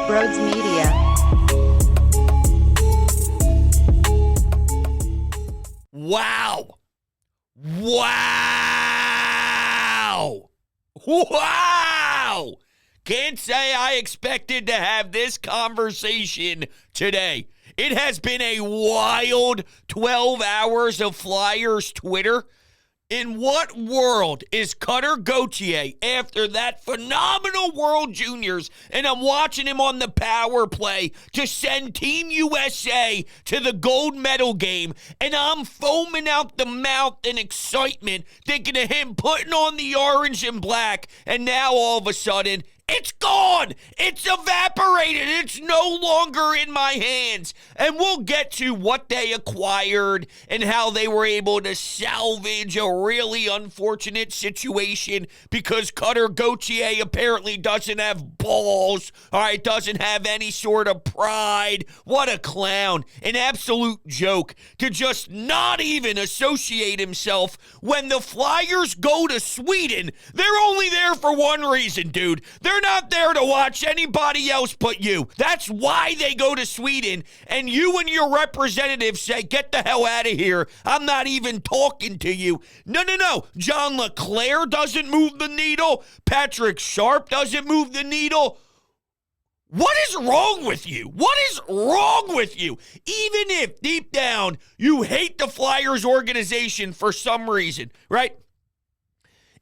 Broads Media. Wow. Wow. Wow. Can't say I expected to have this conversation today. It has been a wild 12 hours of Flyers Twitter. In what world is Cutter Gauthier after that phenomenal World Juniors, and I'm watching him on the power play to send Team USA to the gold medal game, and I'm foaming out the mouth in excitement thinking of him putting on the orange and black, and now all of a sudden, it's gone. It's evaporated. It's no longer in my hands. And we'll get to what they acquired and how they were able to salvage a really unfortunate situation because Cutter Gauthier apparently doesn't have balls, all right, doesn't have any sort of pride. What a clown. An absolute joke to just not even associate himself when the Flyers go to Sweden. They're only there for one reason, dude. They're not there to watch anybody else but you. That's why they go to Sweden, and you and your representatives say, get the hell out of here. I'm not even talking to you. No. John LeClaire doesn't move the needle. Patrick Sharp doesn't move the needle. What is wrong with you? What is wrong with you? Even if deep down you hate the Flyers organization for some reason, right?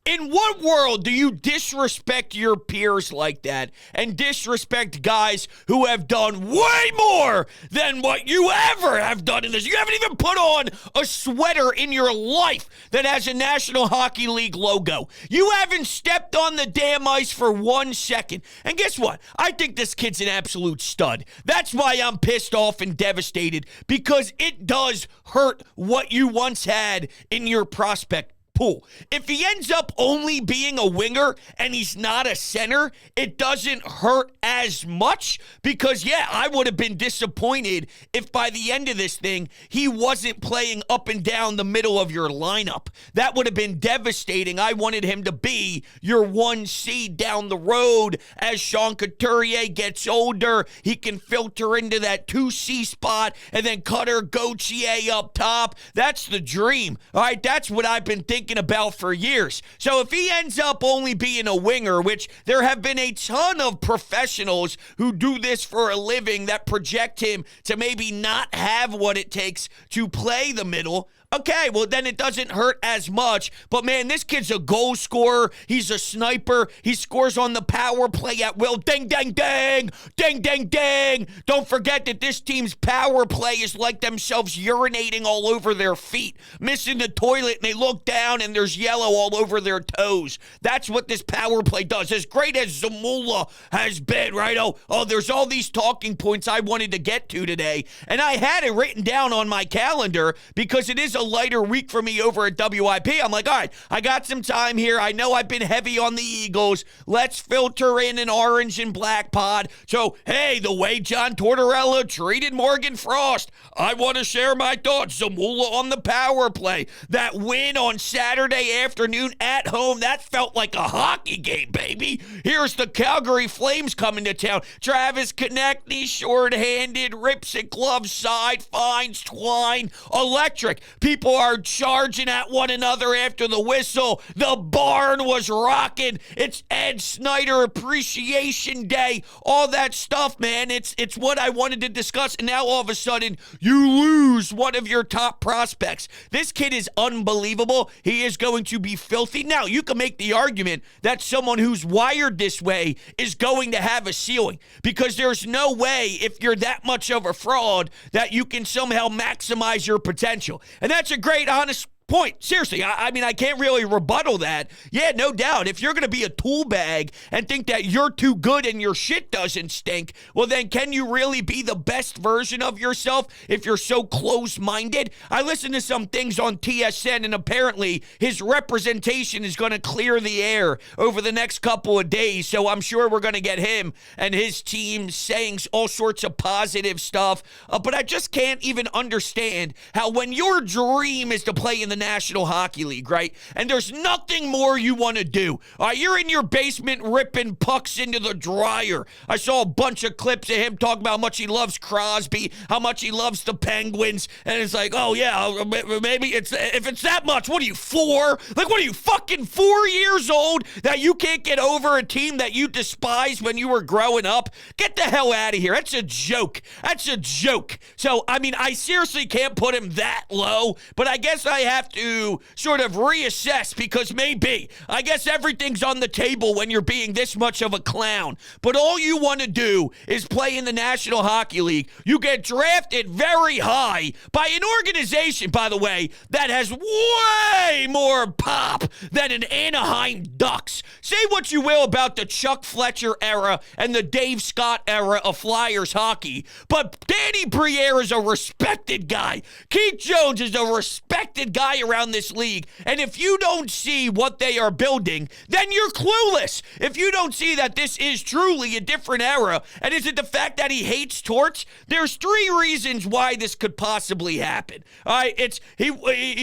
In what world do you disrespect your peers like that and disrespect guys who have done way more than what you ever have done in this? You haven't even put on a sweater in your life that has a National Hockey League logo. You haven't stepped on the damn ice for 1 second. And guess what? I think this kid's an absolute stud. That's why I'm pissed off and devastated, because it does hurt what you once had in your prospect pool. If he ends up only being a winger and he's not a center, it doesn't hurt as much because, yeah, I would have been disappointed if by the end of this thing, he wasn't playing up and down the middle of your lineup. That would have been devastating. I wanted him to be your 1C down the road. As Sean Couturier gets older, he can filter into that 2C spot and then Cutter Gauthier up top. That's the dream. All right, that's what I've been thinking about for years. So if he ends up only being a winger, which there have been a ton of professionals who do this for a living that project him to maybe not have what it takes to play the middle, okay, well, then it doesn't hurt as much. But, man, this kid's a goal scorer. He's a sniper. He scores on the power play at will. Ding, ding, ding. Ding, ding, ding. Don't forget that this team's power play is like themselves urinating all over their feet, missing the toilet, and they look down and there's yellow all over their toes. That's what this power play does. As great as Zamula has been, right? Oh, there's all these talking points I wanted to get to today, and I had it written down on my calendar because it is a lighter week for me over at WIP. I'm like, all right, I got some time here. I know I've been heavy on the Eagles. Let's filter in an orange and black pod. So, hey, the way John Tortorella treated Morgan Frost, I want to share my thoughts. Zamula on the power play. That win on Saturday afternoon at home, that felt like a hockey game, baby. Here's the Calgary Flames coming to town. Travis Konechny, shorthanded, rips it glove side, finds Twine, electric. People are charging at one another after the whistle. The barn was rocking. It's Ed Snyder Appreciation Day. All that stuff, man. It's what I wanted to discuss. And now all of a sudden, you lose one of your top prospects. This kid is unbelievable. He is going to be filthy. Now, you can make the argument that someone who's wired this way is going to have a ceiling, because there's no way, if you're that much of a fraud, that you can somehow maximize your potential. And that's a great, honest point. Seriously, I mean, I can't really rebuttal that. Yeah, no doubt. If you're going to be a tool bag and think that you're too good and your shit doesn't stink, well, then can you really be the best version of yourself if you're so close-minded? I listened to some things on TSN, and apparently his representation is going to clear the air over the next couple of days, so I'm sure we're going to get him and his team saying all sorts of positive stuff, but I just can't even understand how when your dream is to play in the the National Hockey League, right? And there's nothing more you want to do. All right, you're in your basement ripping pucks into the dryer. I saw a bunch of clips of him talking about how much he loves Crosby, how much he loves the Penguins, and it's like, oh yeah, maybe if it's that much, what are you, 4? Like, what are you, fucking 4 years old that you can't get over a team that you despised when you were growing up? Get the hell out of here. That's a joke. That's a joke. So, I mean, I seriously can't put him that low, but I guess I have to sort of reassess because maybe, I guess everything's on the table when you're being this much of a clown. But all you want to do is play in the National Hockey League. You get drafted very high by an organization, by the way, that has way more pop than an Anaheim Ducks. Say what you will about the Chuck Fletcher era and the Dave Scott era of Flyers hockey, but Danny Briere is a respected guy. Keith Jones is a respected guy around this league, and if you don't see what they are building, then you're clueless. If you don't see that this is truly a different era, and is it the fact that he hates Torch? There's 3 reasons why this could possibly happen. All right, he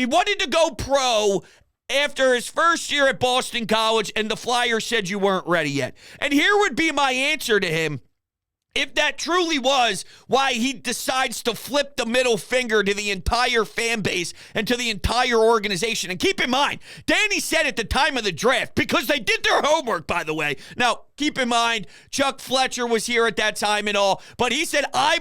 wanted to go pro after his first year at Boston College, and the Flyers said you weren't ready yet. And here would be my answer to him. If that truly was why he decides to flip the middle finger to the entire fan base and to the entire organization. And keep in mind, Danny said at the time of the draft, because they did their homework, by the way. Now, keep in mind, Chuck Fletcher was here at that time and all, but he said, I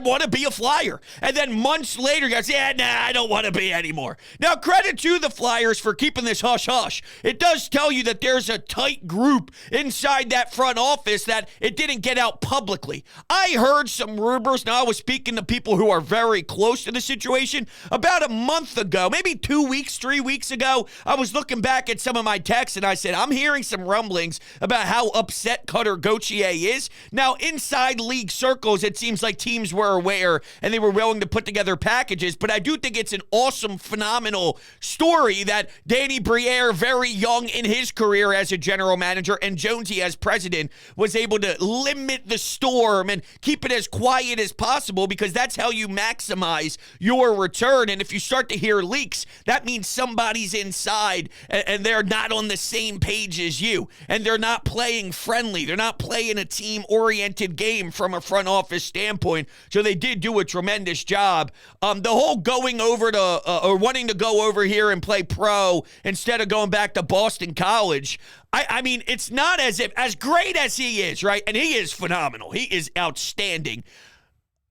want to be a Flyer. And then months later, he goes, yeah, nah, I don't want to be anymore. Now, credit to the Flyers for keeping this hush-hush. It does tell you that there's a tight group inside that front office that it didn't get out publicly. I heard some rumors. Now, I was speaking to people who are very close to the situation. About a month ago, maybe 2 weeks, 3 weeks ago, I was looking back at some of my texts, and I said, I'm hearing some rumblings about how upset Cutter Gauthier is. Now, inside league circles, it seems like teams were aware, and they were willing to put together packages, but I do think it's an awesome, phenomenal story that Danny Briere, very young in his career as a general manager, and Jonesy as president, was able to limit the storm and keep it as quiet as possible, because that's how you maximize your return. And if you start to hear leaks, that means somebody's inside and they're not on the same page as you, and they're not playing friendly. They're not playing a team-oriented game from a front office standpoint. So they did do a tremendous job. The whole going over to or wanting to go over here and play pro instead of going back to Boston College, I mean, it's not as if, as great as he is, right? And he is phenomenal. He is outstanding.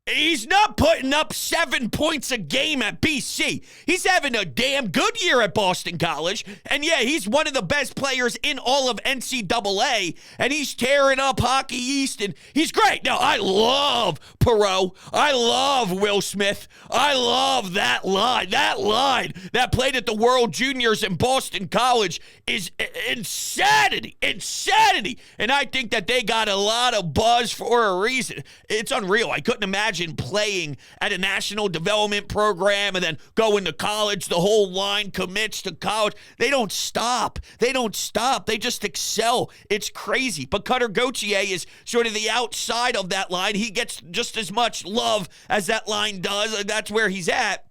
He's not putting up 7 points a game at BC. He's having a damn good year at Boston College. And yeah, he's one of the best players in all of NCAA. And he's tearing up Hockey East, and he's great. Now, I love Perreault. I love Will Smith. I love that line. That line that played at the World Juniors in Boston College is insanity. Insanity. And I think that they got a lot of buzz for a reason. It's unreal. I couldn't imagine playing at a national development program and then going to college. The whole line commits to college. They don't stop. They don't stop. They just excel. It's crazy. But Cutter Gauthier is sort of the outside of that line. He gets just as much love as that line does. That's where he's at.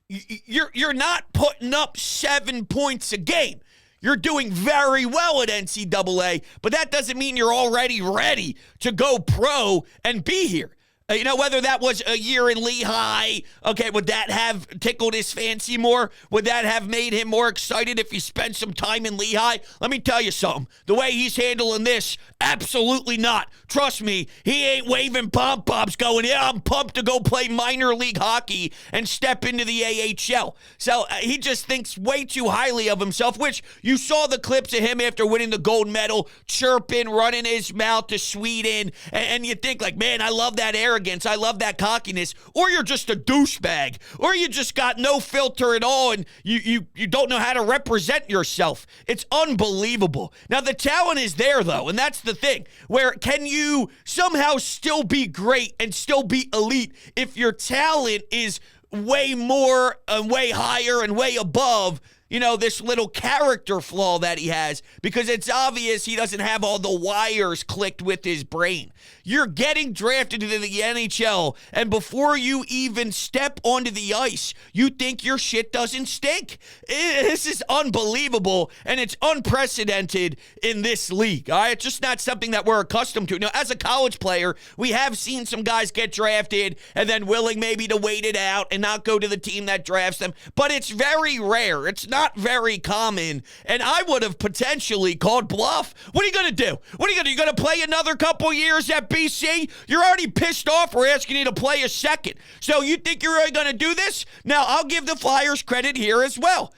You're not putting up 7 points a game. You're doing very well at NCAA, but that doesn't mean you're already ready to go pro and be here. You know, whether that was a year in Lehigh, okay, would that have tickled his fancy more? Would that have made him more excited if he spent some time in Lehigh? Let me tell you something. The way he's handling this, absolutely not. Trust me, he ain't waving pom-poms going, yeah, I'm pumped to go play minor league hockey and step into the AHL. So he just thinks way too highly of himself, which you saw the clips of him after winning the gold medal, chirping, running his mouth to Sweden, and you think like, man, I love that arrogance. I love that cockiness. Or you're just a douchebag. Or you just got no filter at all and you don't know how to represent yourself. It's unbelievable. Now, the talent is there, though, and that's the thing. Where can you somehow still be great and still be elite if your talent is way more and way higher and way above this little character flaw that he has, because it's obvious he doesn't have all the wires clicked with his brain. You're getting drafted into the NHL, and before you even step onto the ice, you think your shit doesn't stink. This is unbelievable, and it's unprecedented in this league. All right? It's just not something that we're accustomed to. Now, as a college player, we have seen some guys get drafted and then willing maybe to wait it out and not go to the team that drafts them, but it's very rare. It's not very common, and I would have potentially called bluff. What are you going to do? What are you going to do? You going to play another couple years at BC? You're already pissed off. We're asking you to play a second. So you think you're really going to do this? Now, I'll give the Flyers credit here as well.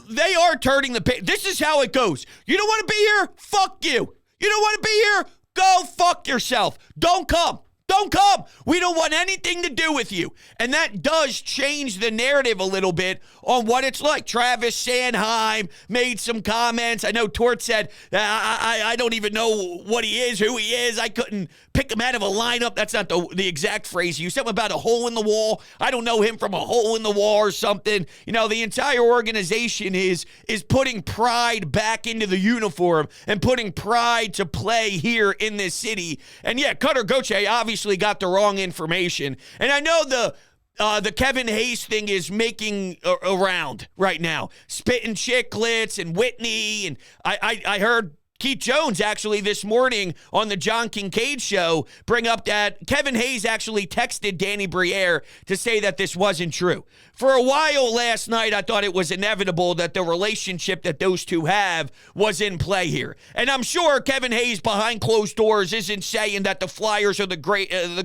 They are turning the page. This is how it goes. You don't want to be here? Fuck you. You don't want to be here? Go fuck yourself. Don't come. Don't come. We don't want anything to do with you. And that does change the narrative a little bit on what it's like. Travis Sanheim made some comments. I know Tort said, I don't even know what he is, who he is. I couldn't pick him out of a lineup. That's not the exact phrase. You said something about a hole in the wall. I don't know him from a hole in the wall or something. The entire organization is putting pride back into the uniform and putting pride to play here in this city. And yeah, Cutter Gauthier obviously got the wrong information. And I know the Kevin Hayes thing is making around right now. Spitting Chicklets and Whitney. And I heard Keith Jones actually this morning on the John Kincaid show bring up that Kevin Hayes actually texted Danny Briere to say that this wasn't true. For a while last night, I thought it was inevitable that the relationship that those two have was in play here. And I'm sure Kevin Hayes behind closed doors isn't saying that the Flyers are the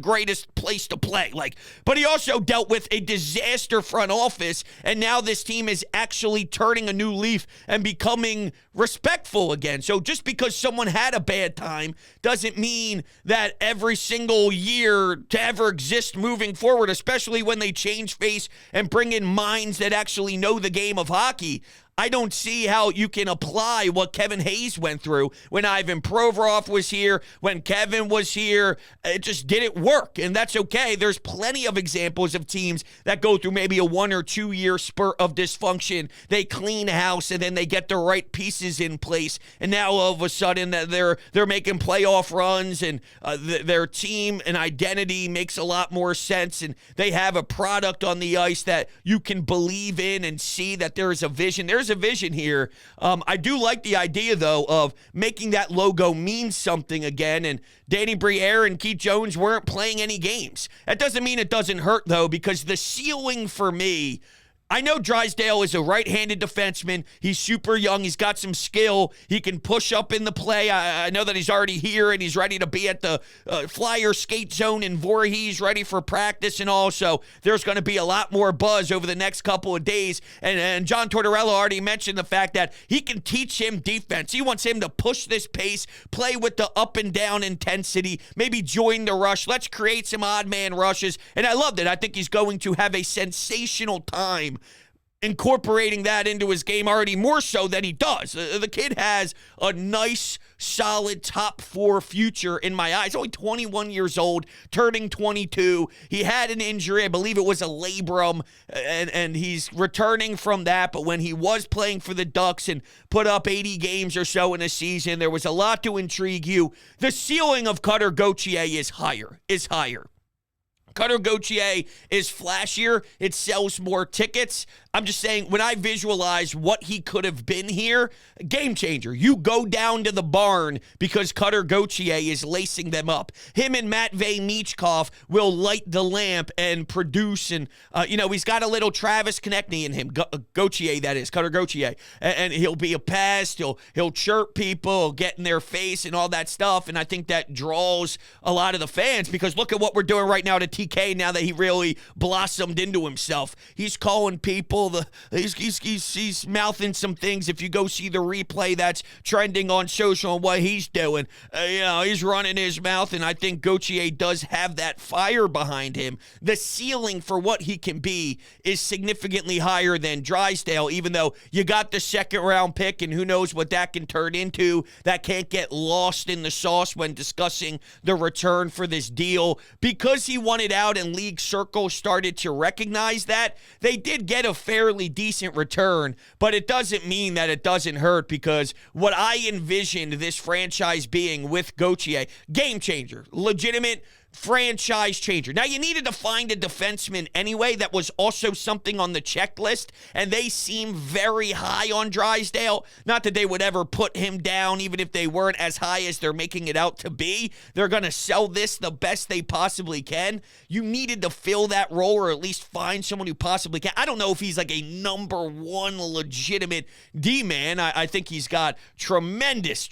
greatest place to play. But he also dealt with a disaster front office, and now this team is actually turning a new leaf and becoming respectful again. So just because someone had a bad time doesn't mean that every single year to ever exist moving forward, especially when they change face and bring in minds that actually know the game of hockey. I don't see how you can apply what Kevin Hayes went through when Ivan Provorov was here, when Kevin was here. It just didn't work, and that's okay. There's plenty of examples of teams that go through maybe a 1 or 2 year spurt of dysfunction. They clean house, and then they get the right pieces in place, and now all of a sudden they're making playoff runs, and their team and identity makes a lot more sense, and they have a product on the ice that you can believe in and see that there is a vision. There's a vision here. I do like the idea, though, of making that logo mean something again, and Danny Briere and Keith Jones weren't playing any games. That doesn't mean it doesn't hurt, though, because the ceiling for me, I know Drysdale is a right-handed defenseman. He's super young. He's got some skill. He can push up in the play. I know that he's already here, and he's ready to be at the Flyer skate zone in Voorhees, ready for practice and all. So there's going to be a lot more buzz over the next couple of days. And John Tortorella already mentioned the fact that he can teach him defense. He wants him to push this pace, play with the up and down intensity, maybe join the rush. Let's create some odd man rushes. And I loved it. I think he's going to have a sensational time incorporating that into his game already more so than he does. The kid has a nice, solid top 4 future in my eyes. Only 21 years old, turning 22. He had an injury. I believe it was a labrum, and he's returning from that. But when he was playing for the Ducks and put up 80 games or so in a season, there was a lot to intrigue you. The ceiling of Cutter Gauthier is higher. Cutter Gauthier is flashier. It sells more tickets. I'm just saying, when I visualize what he could have been here, game changer. You go down to the barn because Cutter Gauthier is lacing them up. Him and Matvei Michkov will light the lamp and produce. And, he's got a little Travis Konechny in him. Gauthier, that is, Cutter Gauthier. And he'll be a pest. He'll chirp people, get in their face and all that stuff. And I think that draws a lot of the fans, because look at what we're doing right now to TK now that he really blossomed into himself. He's calling people. He's mouthing some things. If you go see the replay that's trending on social and what he's doing, he's running his mouth, and I think Gauthier does have that fire behind him. The ceiling for what he can be is significantly higher than Drysdale, even though you got the second-round pick, and who knows what that can turn into. That can't get lost in the sauce when discussing the return for this deal. Because he wanted it out and league circles started to recognize that, they did get a fairly decent return, but it doesn't mean that it doesn't hurt, because what I envisioned this franchise being with Gauthier, game changer, legitimate franchise changer. Now, you needed to find a defenseman anyway that was also something on the checklist, and they seem very high on Drysdale. Not that they would ever put him down, even if they weren't as high as they're making it out to be. They're going to sell this the best they possibly can. You needed to fill that role, or at least find someone who possibly can. I don't know if he's like a number one legitimate D-man. I think he's got tremendous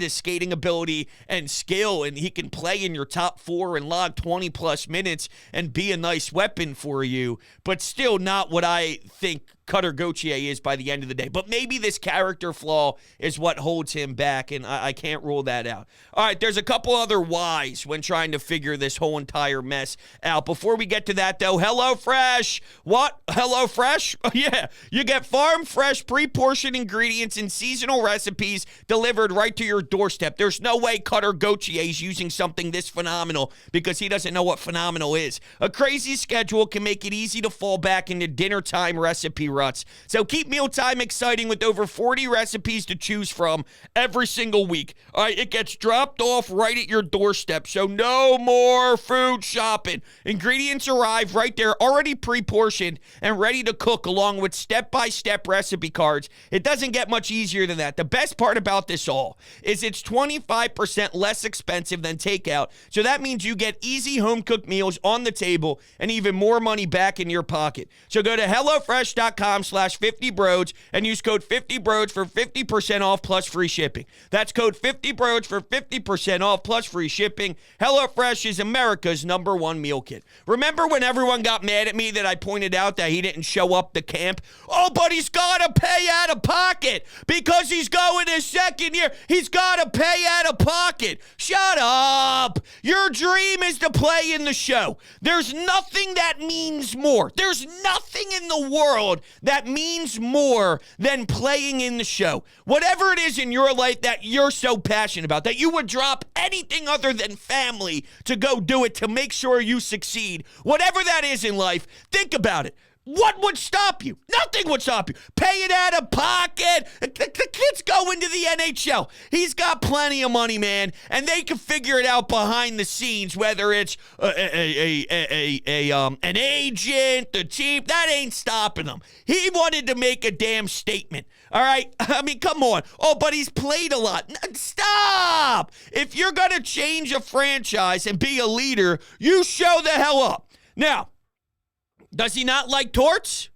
skating ability and skill, and he can play in your top four and log 20-plus minutes and be a nice weapon for you, but still not what I think Cutter Gauthier is by the end of the day. But maybe this character flaw is what holds him back, and I can't rule that out. All right, there's a couple other whys when trying to figure this whole entire mess out. Before we get to that, though, HelloFresh. What? HelloFresh? Yeah, you get farm-fresh, pre-portioned ingredients and seasonal recipes delivered right to your doorstep. There's no way Cutter Gauthier is using something this phenomenal because he doesn't know what phenomenal is. A crazy schedule can make it easy to fall back into dinner time recipe ruts. So keep mealtime exciting with over 40 recipes to choose from every single week. All right, it gets dropped off right at your doorstep, so no more food shopping. Ingredients arrive right there, already pre-portioned and ready to cook, along with step-by-step recipe cards. It doesn't get much easier than that. The best part about this all is it's 25% less expensive than takeout, so that means you get easy home-cooked meals on the table and even more money back in your pocket. So go to HelloFresh.com/50broads and use code 50broads for 50% off plus free shipping. That's code 50broads for 50% off plus free shipping. HelloFresh is America's #1 meal kit. Remember when everyone got mad at me that I pointed out that he didn't show up to camp? Oh, but he's got to pay out of pocket because he's going his second year. He's got to pay out of pocket. Shut up. Your dream is to play in the show. There's nothing that means more. There's nothing in the world that means more than playing in the show. Whatever it is in your life that you're so passionate about, that you would drop anything other than family to go do it to make sure you succeed, whatever that is in life, think about it. What would stop you? Nothing would stop you. Pay it out of pocket. The kid's going to the NHL. He's got plenty of money, man, and they can figure it out behind the scenes, whether it's an agent, the team. That ain't stopping him. He wanted to make a damn statement. All right? I mean, come on. Oh, but he's played a lot. Stop! If you're going to change a franchise and be a leader, you show the hell up. Now, does he not like torts?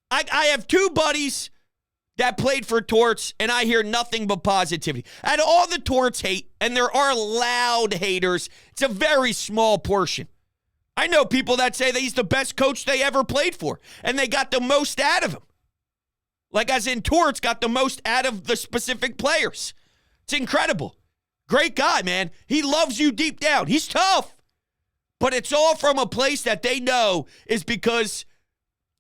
I have two buddies that played for Torts, and I hear nothing but positivity. Out of all the Torts hate, and there are loud haters, it's a very small portion. I know people that say that he's the best coach they ever played for, and they got the most out of him. Like as in Torts got the most out of the specific players. It's incredible. Great guy, man. He loves you deep down. He's tough. But it's all from a place that they know is because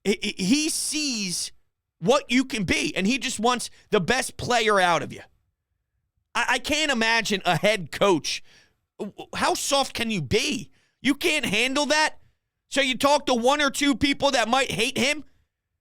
he sees what you can be, and he just wants the best player out of you. I can't imagine a head coach. How soft can you be? You can't handle that? So you talk to one or two people that might hate him?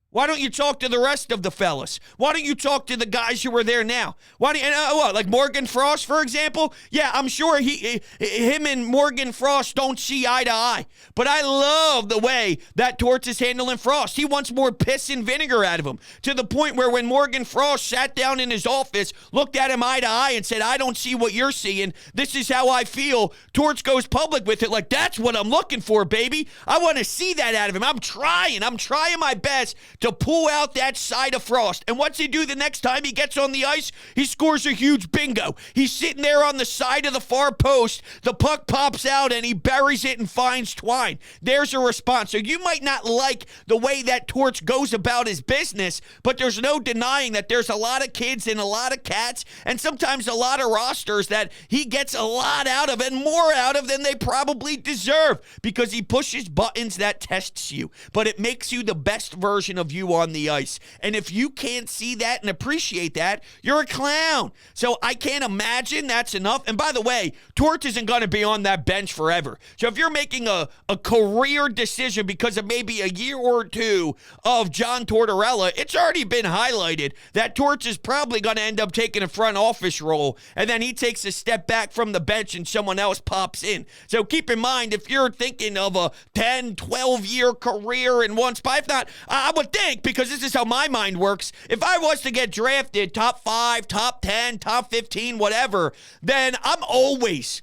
Why don't you talk to the rest of the fellas? Why don't you talk to the guys who are there now? Why do you, like Morgan Frost, for example? Yeah, I'm sure him and Morgan Frost don't see eye to eye. But I love the way that Torts is handling Frost. He wants more piss and vinegar out of him, to the point where when Morgan Frost sat down in his office, looked at him eye to eye and said, I don't see what you're seeing. This is how I feel. Torts goes public with it like, that's what I'm looking for, baby. I want to see that out of him. I'm trying my best to pull out that side of Frost. And what's he do the next time he gets on the ice? He scores a huge bingo. He's sitting there on the side of the far post. The puck pops out and he buries it and finds Twine. There's a response. So you might not like the way that Torts goes about his business, but there's no denying that there's a lot of kids and a lot of cats and sometimes a lot of rosters that he gets a lot out of and more out of than they probably deserve, because he pushes buttons that tests you, but it makes you the best version of of you on the ice. And if you can't see that and appreciate that, you're a clown. So I can't imagine that's enough. And by the way, Torch isn't going to be on that bench forever. So if you're making a career decision because of maybe a year or two of John Tortorella, it's already been highlighted that Torch is probably going to end up taking a front office role, and then he takes a step back from the bench and someone else pops in. So keep in mind, if you're thinking of a 10, 12-year career in one spot, if not, I would think, because this is how my mind works, if I was to get drafted top 5, top 10, top 15, whatever, then I'm always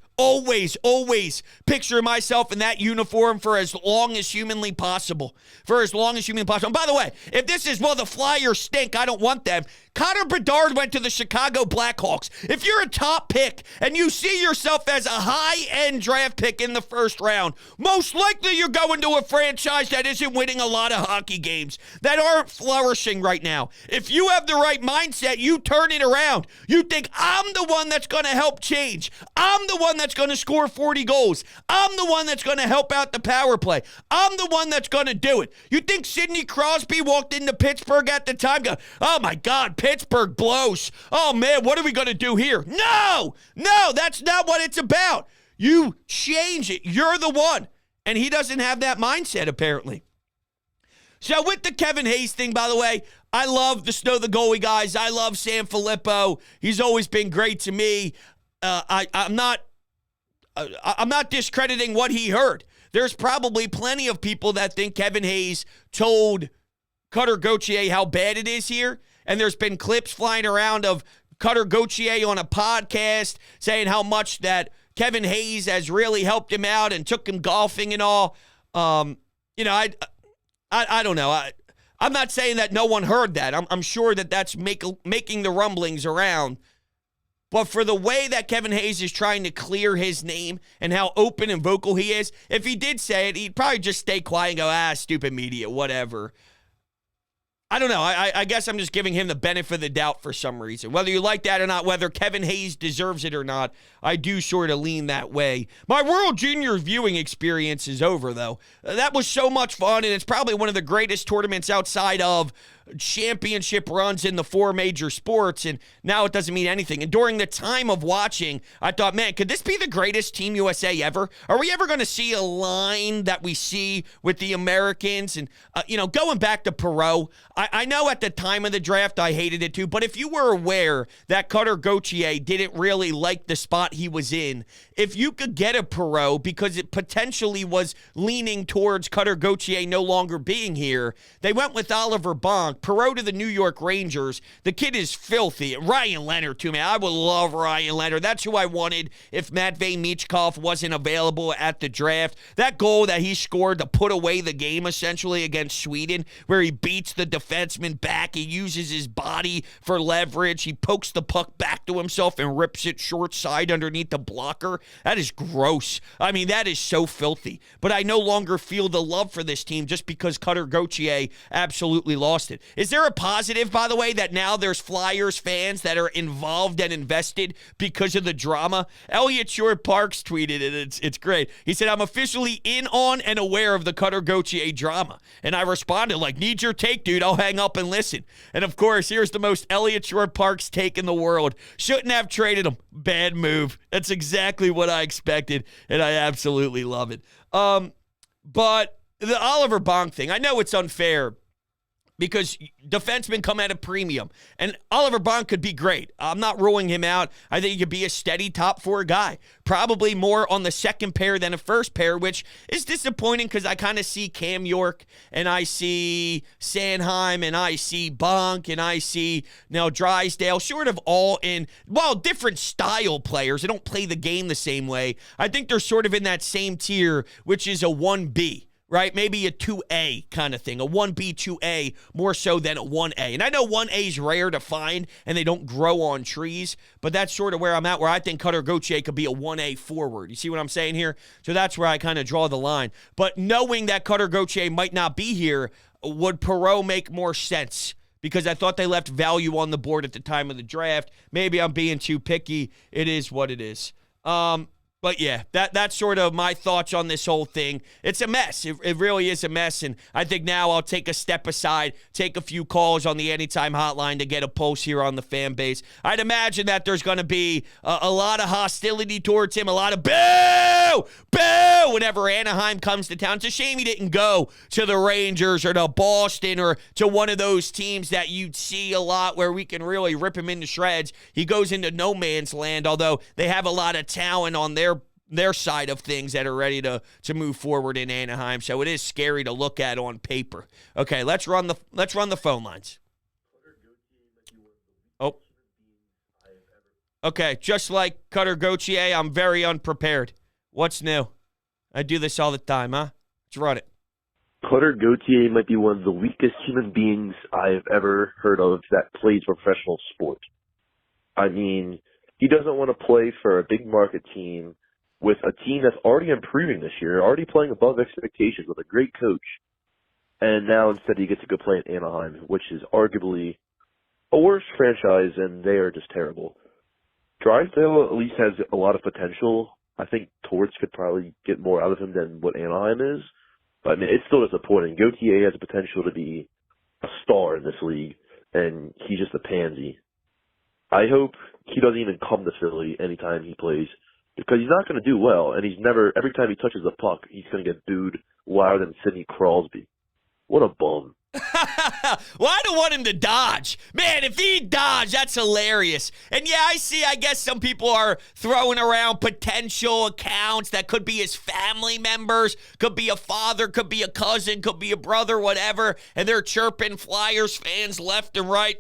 picturing myself in that uniform for as long as humanly possible. And by the way, if this is, well, the Flyers stink, I don't want them. Connor Bedard went to the Chicago Blackhawks. If you're a top pick and you see yourself as a high-end draft pick in the first round, most likely you're going to a franchise that isn't winning a lot of hockey games, that aren't flourishing right now. If you have the right mindset, you turn it around. You think, I'm the one that's going to help change. I'm the one that's going to score 40 goals. I'm the one that's going to help out the power play. I'm the one that's going to do it. You think Sidney Crosby walked into Pittsburgh at the time going, oh my God, Pittsburgh blows. Oh man, what are we going to do here? No, that's not what it's about. You change it. You're the one. And he doesn't have that mindset, apparently. So with the Kevin Hayes thing, by the way, I love the Snow the Goalie guys. I love Sam Filippo. He's always been great to me. I'm not discrediting what he heard. There's probably plenty of people that think Kevin Hayes told Cutter Gauthier how bad it is here. And there's been clips flying around of Cutter Gauthier on a podcast saying how much that Kevin Hayes has really helped him out and took him golfing and all. I don't know. I'm not saying that no one heard that. I'm sure that that's making the rumblings around. But for the way that Kevin Hayes is trying to clear his name and how open and vocal he is, if he did say it, he'd probably just stay quiet and go, stupid media, whatever. I don't know. I guess I'm just giving him the benefit of the doubt for some reason. Whether you like that or not, whether Kevin Hayes deserves it or not, I do sort of lean that way. My World Junior viewing experience is over, though. That was so much fun, and it's probably one of the greatest tournaments outside of championship runs in the 4 major sports, and now it doesn't mean anything. And during the time of watching, I thought, man, could this be the greatest Team USA ever? Are we ever going to see a line that we see with the Americans? And, going back to Perot, I know at the time of the draft I hated it too, but if you were aware that Cutter Gauthier didn't really like the spot he was in, if you could get a Perot because it potentially was leaning towards Cutter Gauthier no longer being here, they went with Oliver Bonk. Perot to the New York Rangers. The kid is filthy. Ryan Leonard, too, man. I would love Ryan Leonard. That's who I wanted if Matvei Michkov wasn't available at the draft. That goal that he scored to put away the game, essentially, against Sweden, where he beats the defenseman back. He uses his body for leverage. He pokes the puck back to himself and rips it short side underneath the blocker. That is gross. I mean, that is so filthy. But I no longer feel the love for this team just because Cutter Gauthier absolutely lost it. Is there a positive, by the way, that now there's Flyers fans that are involved and invested because of the drama? Elliot Short Parks tweeted it. It's great. He said, I'm officially in on and aware of the Cutter Gauthier drama. And I responded like, need your take, dude. I'll hang up and listen. And of course, here's the most Elliot Short Parks take in the world. Shouldn't have traded him. Bad move. That's exactly what I expected, and I absolutely love it. But the Oliver Bonk thing, I know it's unfair because defensemen come at a premium. And Oliver Bonk could be great. I'm not ruling him out. I think he could be a steady top 4 guy. Probably more on the second pair than a first pair, which is disappointing because I kind of see Cam York and I see Sanheim and I see Bonk and I see Drysdale, sort of all in, different style players. They don't play the game the same way. I think they're sort of in that same tier, which is a 1B. Right? Maybe a 2A kind of thing, a 1B, 2A, more so than a 1A. And I know 1A is rare to find, and they don't grow on trees, but that's sort of where I'm at, where I think Cutter Gauthier could be a 1A forward. You see what I'm saying here? So that's where I kind of draw the line. But knowing that Cutter Gauthier might not be here, would Perot make more sense? Because I thought they left value on the board at the time of the draft. Maybe I'm being too picky. It is what it is. But yeah, that's sort of my thoughts on this whole thing. It's a mess. It really is a mess. And I think now I'll take a step aside, take a few calls on the Anytime Hotline to get a pulse here on the fan base. I'd imagine that there's going to be a lot of hostility towards him, a lot of boo, boo, whenever Anaheim comes to town. It's a shame he didn't go to the Rangers or to Boston or to one of those teams that you'd see a lot where we can really rip him into shreds. He goes into no man's land, although they have a lot of talent on their side of things that are ready to move forward in Anaheim. So it is scary to look at on paper. Okay, let's run the phone lines. Oh. Okay, just like Cutter Gauthier, I'm very unprepared. What's new? I do this all the time, huh? Let's run it. Cutter Gauthier might be one of the weakest human beings I've ever heard of that plays professional sport. I mean, he doesn't want to play for a big market team with a team that's already improving this year, already playing above expectations with a great coach. And now instead he gets to go play in Anaheim, which is arguably a worse franchise, and they are just terrible. Drysdale at least has a lot of potential. I think Torts could probably get more out of him than what Anaheim is. But I mean, it's still disappointing. Gauthier has the potential to be a star in this league, and he's just a pansy. I hope he doesn't even come to Philly anytime he plays, because he's not going to do well, and every time he touches the puck, he's going to get booed louder than Sidney Crosby. What a bum. Well, I don't want him to dodge. Man, if he dodged, that's hilarious. And yeah, I guess some people are throwing around potential accounts that could be his family members, could be a father, could be a cousin, could be a brother, whatever, and they're chirping Flyers fans left and right.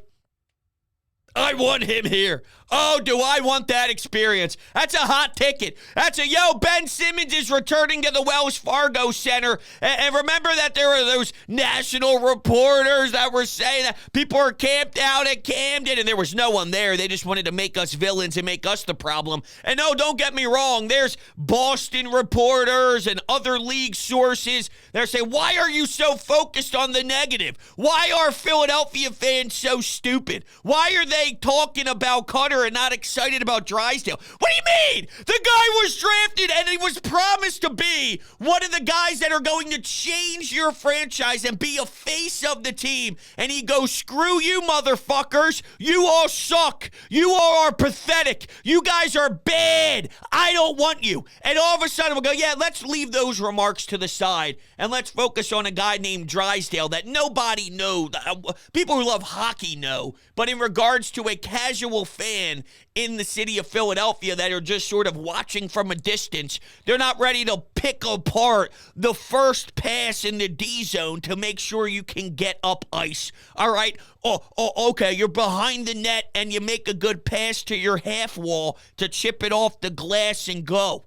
I want him here. Oh, do I want that experience? That's a hot ticket. That's Ben Simmons is returning to the Wells Fargo Center. And remember that there were those national reporters that were saying that people are camped out at Camden, and there was no one there. They just wanted to make us villains and make us the problem. And no, don't get me wrong. There's Boston reporters and other league sources. They're saying, why are you so focused on the negative? Why are Philadelphia fans so stupid? Why are they talking about Cutter and not excited about Drysdale? What do you mean? The guy was drafted and he was promised to be one of the guys that are going to change your franchise and be a face of the team. And he goes, screw you, motherfuckers. You all suck. You all are pathetic. You guys are bad. I don't want you. And all of a sudden we'll go, yeah, let's leave those remarks to the side and let's focus on a guy named Drysdale that nobody knows. People who love hockey know. But in regards to a casual fan in the city of Philadelphia that are just sort of watching from a distance, they're not ready to pick apart the first pass in the D zone to make sure you can get up ice. All right. Okay. You're behind the net and you make a good pass to your half wall to chip it off the glass and go.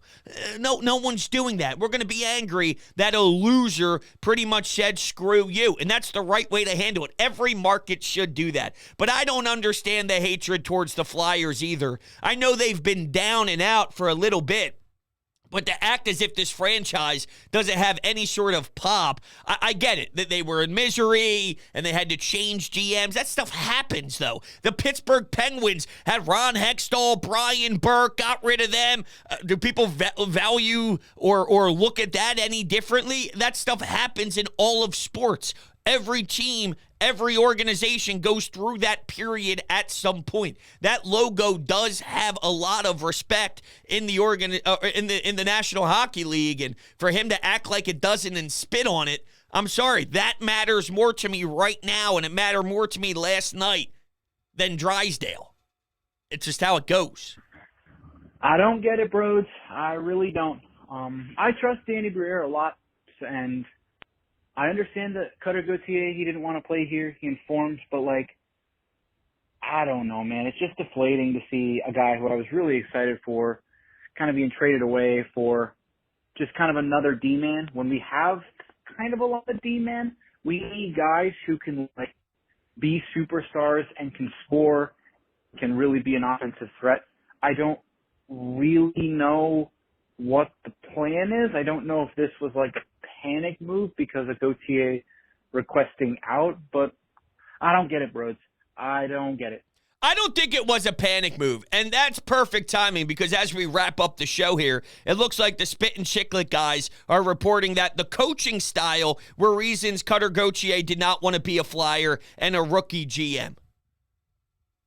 No one's doing that. We're going to be angry that a loser pretty much said screw you, and that's the right way to handle it. Every market should do that. But I don't understand the hatred towards the Flyers either. I know they've been down and out for a little bit, but to act as if this franchise doesn't have any sort of pop, I get it, that they were in misery and they had to change GMs. That stuff happens, though. The Pittsburgh Penguins had Ron Hextall, Brian Burke, got rid of them. Do people value or look at that any differently? That stuff happens in all of sports. Every team, every organization goes through that period at some point. That logo does have a lot of respect in the in the National Hockey League, and for him to act like it doesn't and spit on it, I'm sorry, that matters more to me right now, and it mattered more to me last night than Drysdale. It's just how it goes. I don't get it, bros. I really don't. I trust Danny Briere a lot, and I understand that Cutter Gauthier, he didn't want to play here. He informed, but, I don't know, man. It's just deflating to see a guy who I was really excited for kind of being traded away for just kind of another D-man. When we have kind of a lot of D-man, we need guys who can, be superstars and can score, can really be an offensive threat. I don't really know what the plan is. I don't know if this was a panic move because of Gauthier requesting out, but I don't get it, bros. I don't get it. I don't think it was a panic move, and that's perfect timing because as we wrap up the show here, it looks like the Spit and Chiclet guys are reporting that the coaching style were reasons Cutter Gauthier did not want to be a Flyer and a rookie GM.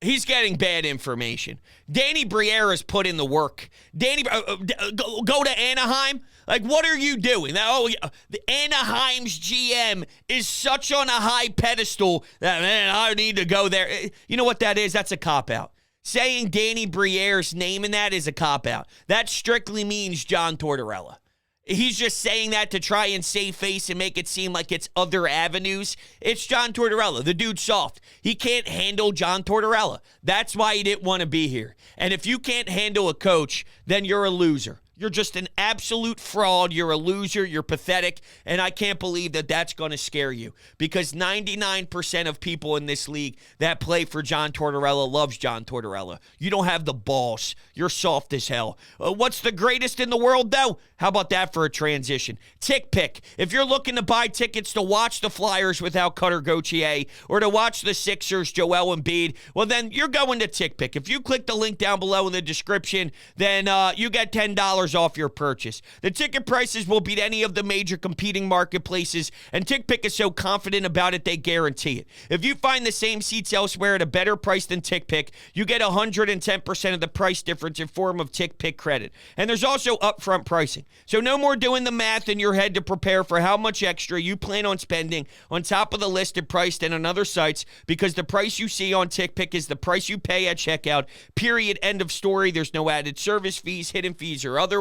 He's getting bad information. Danny Briere has put in the work. Danny, go to Anaheim? Like, what are you doing? The Anaheim's GM is such on a high pedestal that, man, I need to go there. You know what that is? That's a cop-out. Saying Danny Briere's name in that is a cop-out. That strictly means John Tortorella. He's just saying that to try and save face and make it seem like it's other avenues. It's John Tortorella. The dude's soft. He can't handle John Tortorella. That's why he didn't want to be here. And if you can't handle a coach, then you're a loser. You're just an absolute fraud. You're a loser. You're pathetic. And I can't believe that that's going to scare you because 99% of people in this league that play for John Tortorella loves John Tortorella. You don't have the balls. You're soft as hell. What's the greatest in the world, though? How about that for a transition? TickPick. If you're looking to buy tickets to watch the Flyers without Cutter Gauthier or to watch the Sixers, Joel Embiid, well, then you're going to TickPick. If you click the link down below in the description, then you get $10 off your purchase. The ticket prices will beat any of the major competing marketplaces, and TickPick is so confident about it, they guarantee it. If you find the same seats elsewhere at a better price than TickPick, you get 110% of the price difference in form of TickPick credit. And there's also upfront pricing. So no more doing the math in your head to prepare for how much extra you plan on spending on top of the listed price than on other sites, because the price you see on TickPick is the price you pay at checkout, period, end of story. There's no added service fees, hidden fees, or otherwise.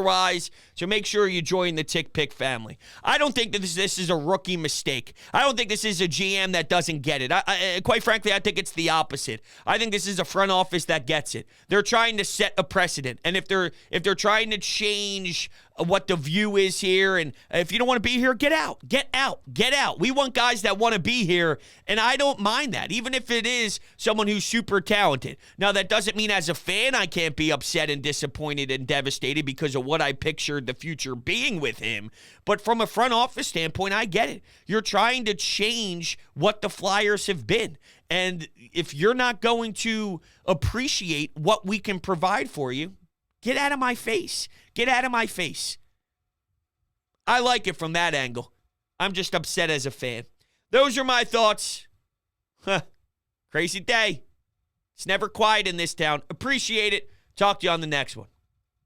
So make sure you join the TickPick family. I don't think that this is a rookie mistake. I don't think this is a GM that doesn't get it. Quite frankly, I think it's the opposite. I think this is a front office that gets it. They're trying to set a precedent, and if they're trying to change what the view is here, and if you don't want to be here, get out. We want guys that want to be here, and I don't mind that, even if it is someone who's super talented. Now, that doesn't mean as a fan I can't be upset and disappointed and devastated because of what I pictured the future being with him, but from a front office standpoint, I get it. You're trying to change what the Flyers have been, and if you're not going to appreciate what we can provide for you, get out of my face. Get out of my face. I like it from that angle. I'm just upset as a fan. Those are my thoughts. Crazy day. It's never quiet in this town. Appreciate it. Talk to you on the next one.